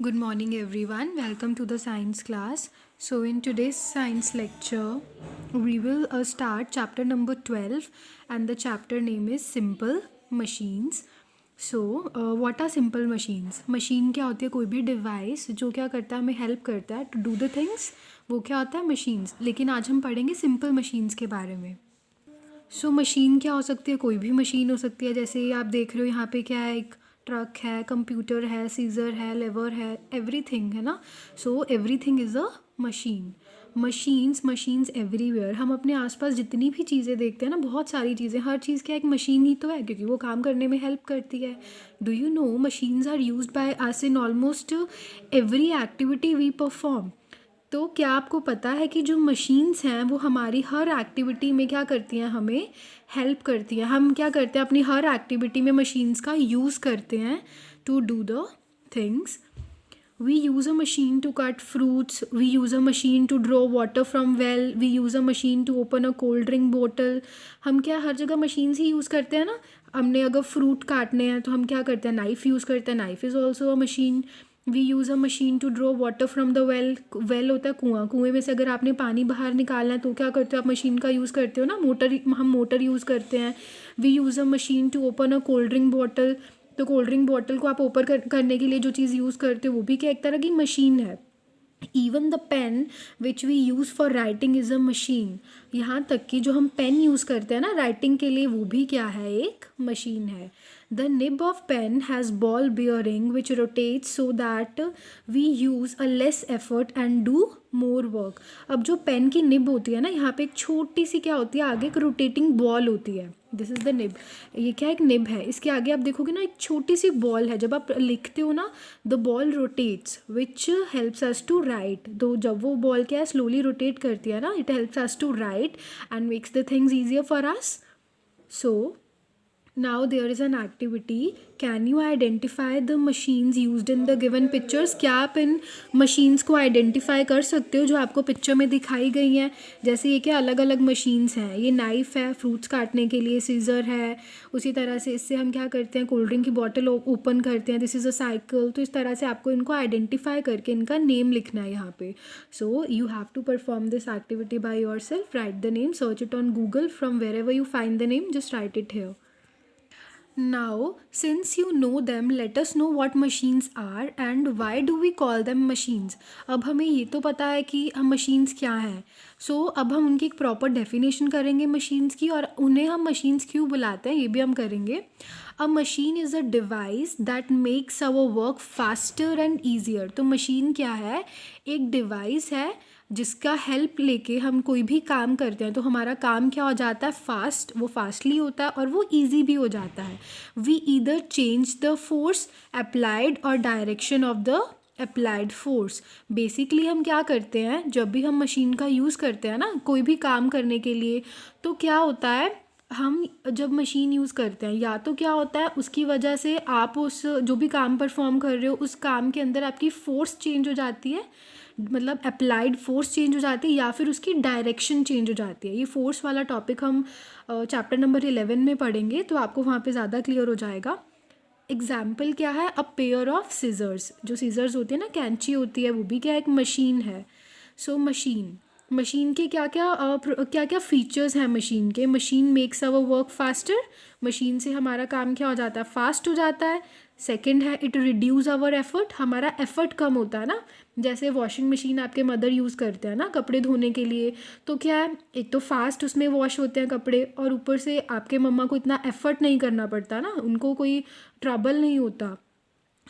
Good morning, everyone. Welcome to the science class. So, in today's science lecture, we will start chapter number 12, and the chapter name is Simple Machines. So, what are simple machines? Machine क्या होती है? कोई भी device जो क्या करता है, हमें हेल्प करता है टू डू द थिंग्स, वो क्या होता है? मशीन्स. लेकिन आज हम पढ़ेंगे सिंपल मशीन्स के बारे में. सो मशीन क्या हो सकती है? कोई भी मशीन हो सकती है. जैसे आप देख रहे हो यहाँ पे क्या है, एक ट्रक है, कंप्यूटर है, सीज़र है, लेवर है, एवरीथिंग है ना. So everything is a machine. Machines everywhere. हम अपने आसपास जितनी भी चीज़ें देखते हैं ना, बहुत सारी चीज़ें, हर चीज़ क्या एक मशीन ही तो है, क्योंकि वो काम करने में हेल्प करती है. Do you know machines are used by us in almost every activity we perform. तो क्या आपको पता है कि जो मशीन्स हैं वो हमारी हर एक्टिविटी में क्या करती हैं, हमें हेल्प करती हैं. हम क्या करते हैं, अपनी हर एक्टिविटी में मशीन्स का यूज़ करते हैं to do the things. We use a machine to cut fruits. We use a machine to draw water from well. We use a machine to open a cold drink bottle. हम क्या हर जगह machines ही use करते हैं ना. हमने अगर fruit काटने हैं तो हम क्या करते हैं, नाइफ़ यूज़ करते हैं. Knife is also a machine. We use a machine to draw water from the well. Well होता है कुआँ. कुएँ में से अगर आपने पानी बाहर निकालना है तो क्या करते हो आप, मशीन का यूज़ करते हो ना. हम मोटर यूज़ करते हैं. We use a machine to open a cold drink bottle. तो कोल्ड ड्रिंक बॉटल को आप ओपन करने के लिए जो चीज़ यूज़ करते हो वो भी क्या एक तरह की मशीन है. Even the pen which we use for writing is a machine. यहाँ तक कि जो हम पेन यूज़ करते हैं ना राइटिंग के लिए, वो भी क्या है, एक मशीन है. The nib of pen has ball bearing which rotates so that we use a less effort and do more work. अब जो पेन की निब होती है ना, यहाँ पे एक छोटी सी क्या होती है, आगे एक रोटेटिंग बॉल होती है. This is the nib. ये क्या एक निब है. इसके आगे आप देखोगे ना, एक छोटी सी बॉल है. जब आप लिखते हो ना, the ball rotates which helps us to write. तो जब वो बॉल क्या है, स्लोली रोटेट करती है ना, it helps us to write and makes the things easier for us. So now there is an activity. Can you identify the machines used in the given pictures? क्या आप इन machines को identify कर सकते हो जो आपको पिक्चर में दिखाई गई हैं? जैसे ये क्या अलग अलग machines हैं. ये नाइफ़ है फ्रूट्स काटने के लिए, सीज़र है. उसी तरह से इससे हम क्या करते हैं, कोल्ड ड्रिंक की बॉटल ओपन करते हैं. This is a cycle. तो इस तरह से आपको इनको आइडेंटिफाई करके इनका नेम लिखना है यहाँ पे. So you have to perform this activity by yourself. Write the name, search it on Google. From wherever you find the name, just write it here. Now, since you know them, let us know what machines are and why do we call them machines. अब हमें ये तो पता है कि हम machines क्या हैं. अब हम उनकी एक प्रॉपर डेफिनेशन करेंगे machines की, और उन्हें हम machines क्यों बुलाते हैं ये भी हम करेंगे. A machine is a device that makes our work faster and easier. तो machine क्या है, एक डिवाइस है जिसका हेल्प लेके हम कोई भी काम करते हैं तो हमारा काम क्या हो जाता है, फास्ट. वो फास्टली होता है और वो इजी भी हो जाता है. We either change the force applied और direction of the applied force. Basically हम क्या करते हैं, जब भी हम मशीन का यूज़ करते हैं ना कोई भी काम करने के लिए, तो क्या होता है, हम जब मशीन यूज़ करते हैं या तो क्या होता है, उसकी वजह से आप उस जो भी काम परफॉर्म कर रहे हो उस काम के अंदर आपकी फ़ोर्स चेंज हो जाती है, मतलब अप्लाइड फोर्स चेंज हो जाती है, या फिर उसकी डायरेक्शन चेंज हो जाती है. ये फोर्स वाला टॉपिक हम चैप्टर नंबर 11 में पढ़ेंगे, तो आपको वहाँ पे ज़्यादा क्लियर हो जाएगा. एग्जाम्पल क्या है, अ पेयर ऑफ सीजर्स. जो सीजर्स होती है ना, कैंची होती है, वो भी क्या एक मशीन है. मशीन के क्या क्या फीचर्स हैं मशीन के. Machine makes our work faster. Machine से हमारा काम क्या हो जाता है, फास्ट हो जाता है. सेकंड है, इट रिड्यूस आवर एफर्ट. हमारा एफर्ट कम होता है ना. जैसे वॉशिंग मशीन आपके मदर यूज़ करते हैं ना कपड़े धोने के लिए, तो क्या है, एक तो फास्ट उसमें वॉश होते हैं कपड़े, और ऊपर से आपके मम्मा को इतना एफर्ट नहीं करना पड़ता ना, उनको कोई ट्रबल नहीं होता.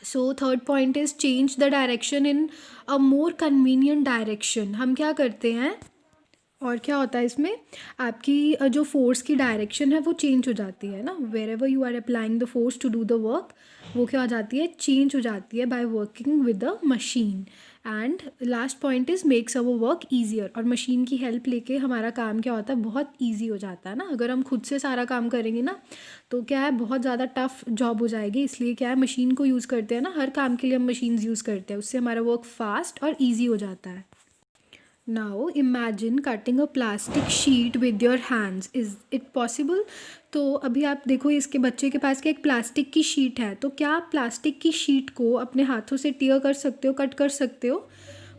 So third point is change the direction in a more convenient direction. हम क्या करते हैं, और क्या होता है इसमें, आपकी जो फोर्स की डायरेक्शन है वो चेंज हो जाती है ना. Wherever you are applying the force to do the work, वो क्या हो जाती है, चेंज हो जाती है by working with the machine. And last point is makes our work easier. और मशीन की हेल्प लेके हमारा काम क्या होता है, बहुत ईजी हो जाता है ना. अगर हम खुद से सारा काम करेंगे ना तो क्या है, बहुत ज़्यादा टफ जॉब हो जाएगी. इसलिए क्या है, मशीन को यूज़ करते हैं ना, हर काम के लिए हम मशीन्स यूज़ करते हैं, उससे हमारा वर्क फास्ट और ईजी हो जाता है. Now imagine cutting a plastic sheet with your hands, is it possible? तो अभी आप देखो इसके बच्चे के पास क्या एक प्लास्टिक की शीट है, तो क्या आप प्लास्टिक की शीट को अपने हाथों से टीयर कर सकते हो, कट कर सकते हो?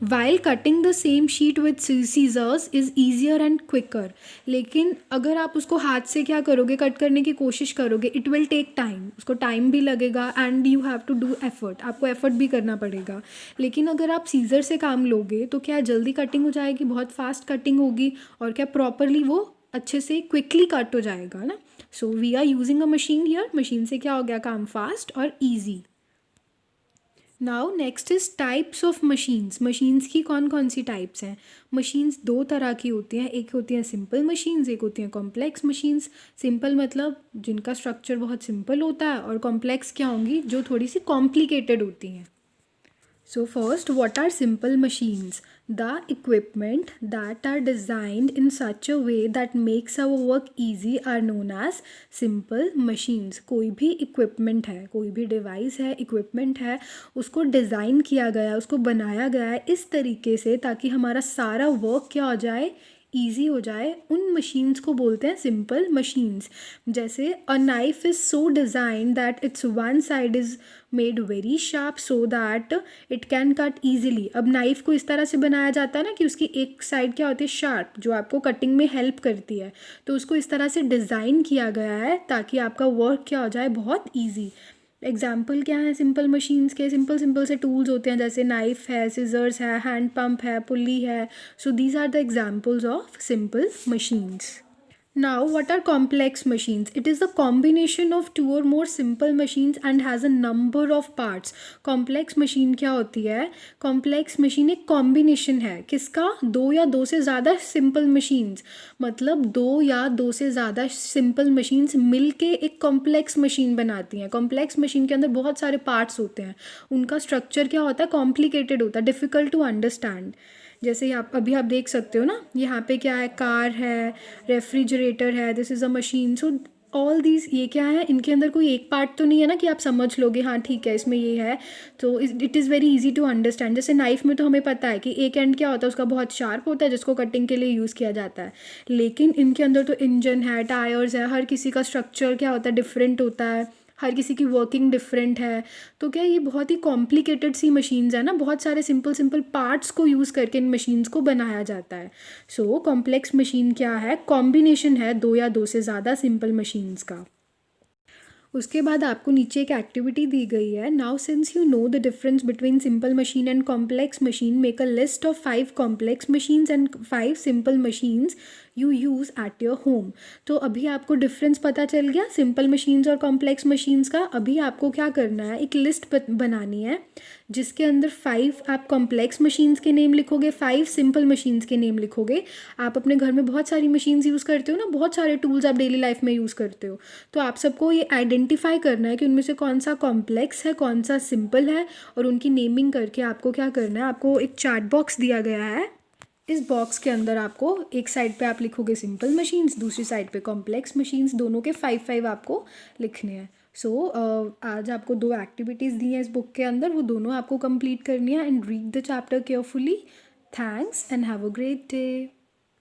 While cutting the same sheet with scissors is easier and quicker. लेकिन अगर आप उसको हाथ से क्या करोगे, कट करने की कोशिश करोगे, इट विल टेक टाइम, उसको टाइम भी लगेगा and you have to do effort, आपको एफर्ट भी करना पड़ेगा। लेकिन अगर आप सीज़र से काम लोगे तो क्या जल्दी कटिंग हो जाएगी, बहुत फास्ट कटिंग होगी, और क्या प्रॉपरली वो अच्छे से क्विकली कट हो जाएगा ना। So we are using a machine here, machine से क्या हो गया काम फास्ट और easy. Now next is types of machines. Machines की कौन कौन सी टाइप्स हैं? मशीन्स दो तरह की होती हैं, एक होती हैं सिंपल मशीन्स, एक होती हैं कॉम्प्लेक्स मशीन्स। सिंपल मतलब जिनका स्ट्रक्चर बहुत सिंपल होता है, और कॉम्प्लेक्स क्या होंगी, जो थोड़ी सी कॉम्प्लिकेटेड होती हैं। So first, what are simple machines? The equipment that are designed in such a way that makes our work easy are known as simple machines. कोई भी equipment है, कोई भी device है, equipment है, उसको डिज़ाइन किया गया है, उसको बनाया गया है इस तरीके से ताकि हमारा सारा वर्क क्या हो जाए, ईजी हो जाए, उन मशीन्स को बोलते हैं सिंपल मशीन्स। जैसे a knife is so design that it's one side is made very sharp so that it can cut easily. अब नाइफ़ को इस तरह से बनाया जाता है ना कि उसकी एक साइड क्या होती है शार्प, जो आपको कटिंग में हेल्प करती है, तो उसको इस तरह से डिज़ाइन किया गया है ताकि आपका वर्क क्या हो जाए, बहुत ईजी। एग्जाम्पल क्या है सिंपल मशीन्स के? सिंपल सिंपल से टूल्स होते हैं, जैसे नाइफ है, सिजर्स है, हैंड पंप है, पुल्ली है। So these are the examples of simple machines. Now, what are complex machines? It is the combination of two or more simple machines and has a number of parts. Complex machine क्या होती है? Complex machine एक combination है, किसका? दो या दो से ज़्यादा simple machines, मतलब दो या दो से ज़्यादा simple machines मिलके एक complex machine बनाती हैं। complex machine के अंदर बहुत सारे parts होते हैं, उनका structure क्या होता है, complicated होता है, difficult to understand। जैसे आप देख सकते हो ना, यहाँ पे क्या है, कार है, रेफ्रिजरेटर है, this is a machine. So all these ये क्या है, इनके अंदर कोई एक पार्ट तो नहीं है ना कि आप समझ लोगे हाँ ठीक है इसमें ये है, तो it is very easy to understand. जैसे नाइफ में तो हमें पता है कि एक एंड क्या होता है, उसका बहुत शार्प होता है जिसको कटिंग के लिए यूज़ किया जाता है, लेकिन इनके अंदर तो इंजन है, टायर्स है, हर किसी का स्ट्रक्चर क्या होता है, डिफरेंट होता है, हर किसी की वर्किंग डिफरेंट है। तो क्या ये बहुत ही कॉम्प्लिकेटेड सी मशीन्स है ना, बहुत सारे सिंपल सिंपल पार्ट्स को यूज़ करके इन मशीन्स को बनाया जाता है। सो कॉम्प्लेक्स मशीन क्या है, कॉम्बिनेशन है दो या दो से ज़्यादा सिंपल मशीन्स का। उसके बाद आपको नीचे एक एक्टिविटी दी गई है। Now since you know the difference between simple machine and complex machine, make a list of 5 complex machines and 5 simple machines you use at your home. तो अभी आपको डिफरेंस पता चल गया सिंपल मशीन्स और कॉम्प्लेक्स मशीन्स का। अभी आपको क्या करना है, एक लिस्ट बनानी है जिसके अंदर 5 आप कॉम्प्लेक्स मशीन्स के नेम लिखोगे, 5 सिंपल मशीन्स के नेम लिखोगे। आप अपने घर में बहुत सारी मशीन्स यूज़ करते हो ना, बहुत सारे टूल्स आप डेली लाइफ में यूज़ करते हो, तो आप सबको ये आइडेंटिफाई करना है कि उनमें से कौन सा कॉम्प्लेक्स है, कौन सा सिंपल है, और उनकी नेमिंग करके आपको क्या करना है, आपको एक चार्ट बॉक्स दिया गया है। इस बॉक्स के अंदर आपको एक साइड पे आप लिखोगे सिंपल मशीन्स, दूसरी साइड पे कॉम्प्लेक्स मशीन्स, दोनों के 5-5 आपको लिखने हैं। सो आज आपको 2 एक्टिविटीज़ दी हैं इस बुक के अंदर, वो दोनों आपको कंप्लीट करनी है and read the chapter carefully. Thanks and have a great day.